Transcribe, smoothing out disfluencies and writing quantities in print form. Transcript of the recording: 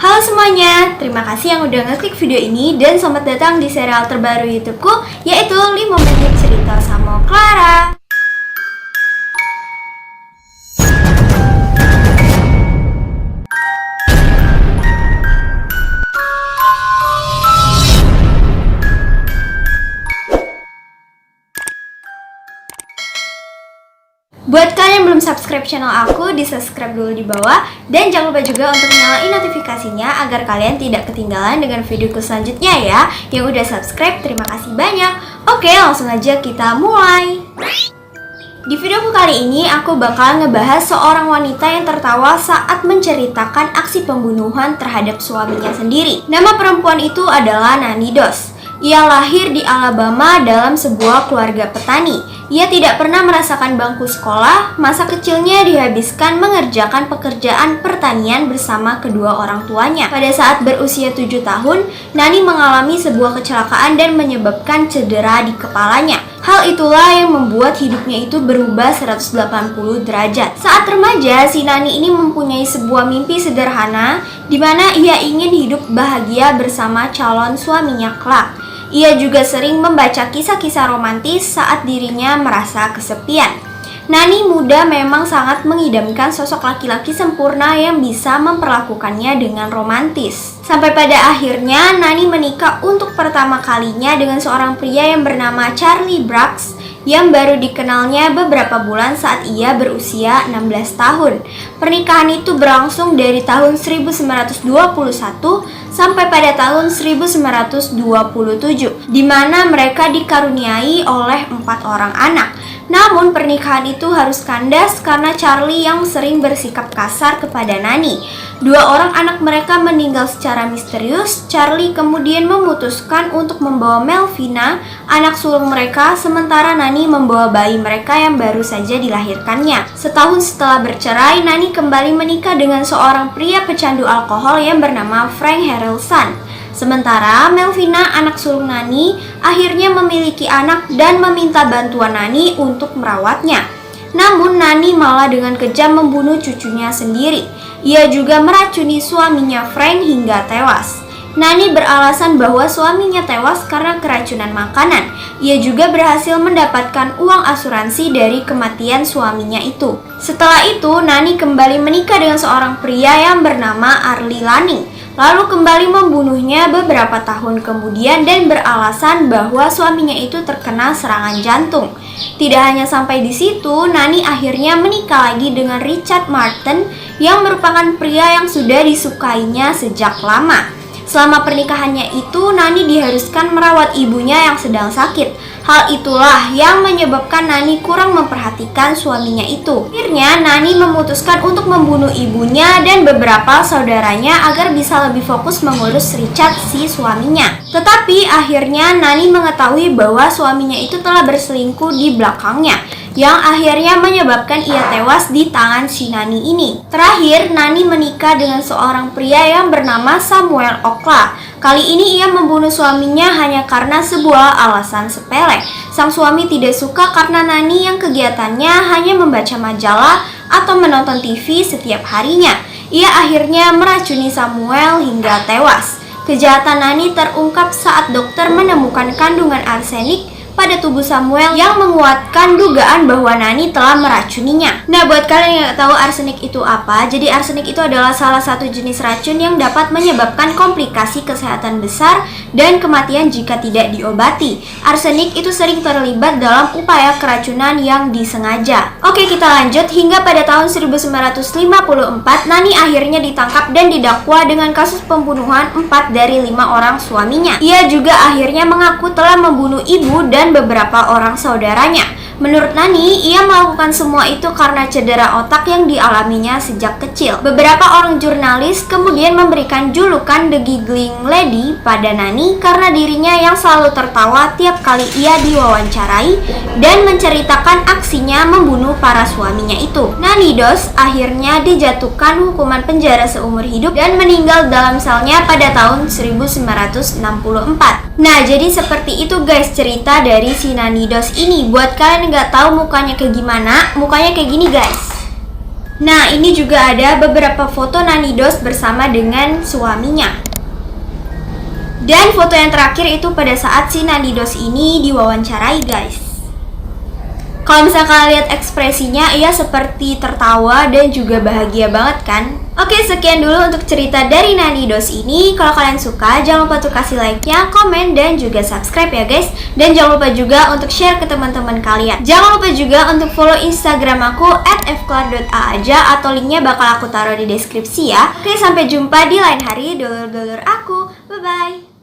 Halo semuanya, terima kasih yang udah ngeklik video ini dan selamat datang di serial terbaru YouTubeku, yaitu 5 menit cerita sama Clara. Buat kalian yang belum subscribe channel aku, di subscribe dulu di bawah. Dan jangan lupa juga untuk nyalain notifikasinya agar kalian tidak ketinggalan dengan videoku selanjutnya ya. Yang udah subscribe, terima kasih banyak. Oke, langsung aja kita mulai. Di videoku kali ini, aku bakal ngebahas seorang wanita yang tertawa saat menceritakan aksi pembunuhan terhadap suaminya sendiri. Nama perempuan itu adalah Nani Dos. Ia lahir di Alabama dalam sebuah keluarga petani. Ia tidak pernah merasakan bangku sekolah, masa kecilnya dihabiskan mengerjakan pekerjaan pertanian bersama kedua orang tuanya. Pada saat berusia 7 tahun, Nani mengalami sebuah kecelakaan dan menyebabkan cedera di kepalanya. Hal itulah yang membuat hidupnya itu berubah 180 derajat. Saat remaja, si Nani ini mempunyai sebuah mimpi sederhana di mana ia ingin hidup bahagia bersama calon suaminya kelak. Ia juga sering membaca kisah-kisah romantis saat dirinya merasa kesepian. Nani muda memang sangat mengidamkan sosok laki-laki sempurna yang bisa memperlakukannya dengan romantis. Sampai pada akhirnya Nani menikah untuk pertama kalinya dengan seorang pria yang bernama Charlie Brooks yang baru dikenalnya beberapa bulan saat ia berusia 16 tahun. Pernikahan itu berlangsung dari tahun 1921 sampai pada tahun 1927, di mana mereka dikaruniai oleh 4 orang anak. Namun pernikahan itu harus kandas karena Charlie yang sering bersikap kasar kepada Nani. 2 orang anak mereka meninggal secara misterius. Charlie kemudian memutuskan untuk membawa Melvina, anak sulung mereka, sementara Nani membawa bayi mereka yang baru saja dilahirkannya. Setahun setelah bercerai, Nani kembali menikah dengan seorang pria pecandu alkohol yang bernama Frank Harrelson. Sementara Melvina, anak sulung Nani, akhirnya memiliki anak dan meminta bantuan Nani untuk merawatnya. Namun Nani malah dengan kejam membunuh cucunya sendiri. Ia juga meracuni suaminya Frank hingga tewas. Nani beralasan bahwa suaminya tewas karena keracunan makanan. Ia juga berhasil mendapatkan uang asuransi dari kematian suaminya itu. Setelah itu, Nani kembali menikah dengan seorang pria yang bernama Arlie Lanning, lalu kembali membunuhnya beberapa tahun kemudian dan beralasan bahwa suaminya itu terkena serangan jantung. Tidak hanya sampai di situ, Nani akhirnya menikah lagi dengan Richard Martin yang merupakan pria yang sudah disukainya sejak lama. Selama pernikahannya itu, Nani diharuskan merawat ibunya yang sedang sakit. Hal itulah yang menyebabkan Nani kurang memperhatikan suaminya itu. Akhirnya, Nani memutuskan untuk membunuh ibunya dan beberapa saudaranya agar bisa lebih fokus mengurus Richard, si suaminya. Tetapi akhirnya Nani mengetahui bahwa suaminya itu telah berselingkuh di belakangnya, yang akhirnya menyebabkan ia tewas di tangan si Nani ini. Terakhir, Nani menikah dengan seorang pria yang bernama Samuel Okla. Kali ini ia membunuh suaminya hanya karena sebuah alasan sepele. Sang suami tidak suka karena Nani yang kegiatannya hanya membaca majalah atau menonton TV setiap harinya. Ia akhirnya meracuni Samuel hingga tewas. Kejahatan Nani terungkap saat dokter menemukan kandungan arsenik pada tubuh Samuel yang menguatkan dugaan bahwa Nani telah meracuninya. Nah, buat kalian yang nggak tahu arsenik itu apa, jadi arsenik itu adalah salah satu jenis racun yang dapat menyebabkan komplikasi kesehatan besar dan kematian jika tidak diobati. Arsenik itu sering terlibat dalam upaya keracunan yang disengaja. Oke, kita lanjut. Hingga pada tahun 1954, Nani akhirnya ditangkap dan didakwa dengan kasus pembunuhan 4 dari 5 orang suaminya. Ia juga akhirnya mengaku telah membunuh ibu dan beberapa orang saudaranya. Menurut Nani, ia melakukan semua itu karena cedera otak yang dialaminya sejak kecil. Beberapa orang jurnalis kemudian memberikan julukan The Giggling Lady pada Nani karena dirinya yang selalu tertawa tiap kali ia diwawancarai dan menceritakan aksinya membunuh para suaminya itu. Nani Dos akhirnya dijatuhkan hukuman penjara seumur hidup dan meninggal dalam selnya pada tahun 1964. Nah, jadi seperti itu guys cerita dari si Nani Dos ini. Buat kalian nggak tahu mukanya kayak gimana, mukanya kayak gini guys. Nah, ini juga ada beberapa foto Nanidos bersama dengan suaminya. Dan foto yang terakhir itu pada saat si Nanidos ini diwawancarai, guys. Kalau misalnya kalian lihat ekspresinya, ia seperti tertawa dan juga bahagia banget kan? Oke, sekian dulu untuk cerita dari Nanidos ini. Kalau kalian suka, jangan lupa untuk kasih like-nya, komen, dan juga subscribe ya guys. Dan jangan lupa juga untuk share ke teman-teman kalian. Jangan lupa juga untuk follow Instagram aku @fklar.aaja atau linknya bakal aku taruh di deskripsi ya. Oke, sampai jumpa di lain hari, dulur-dulur aku. Bye-bye.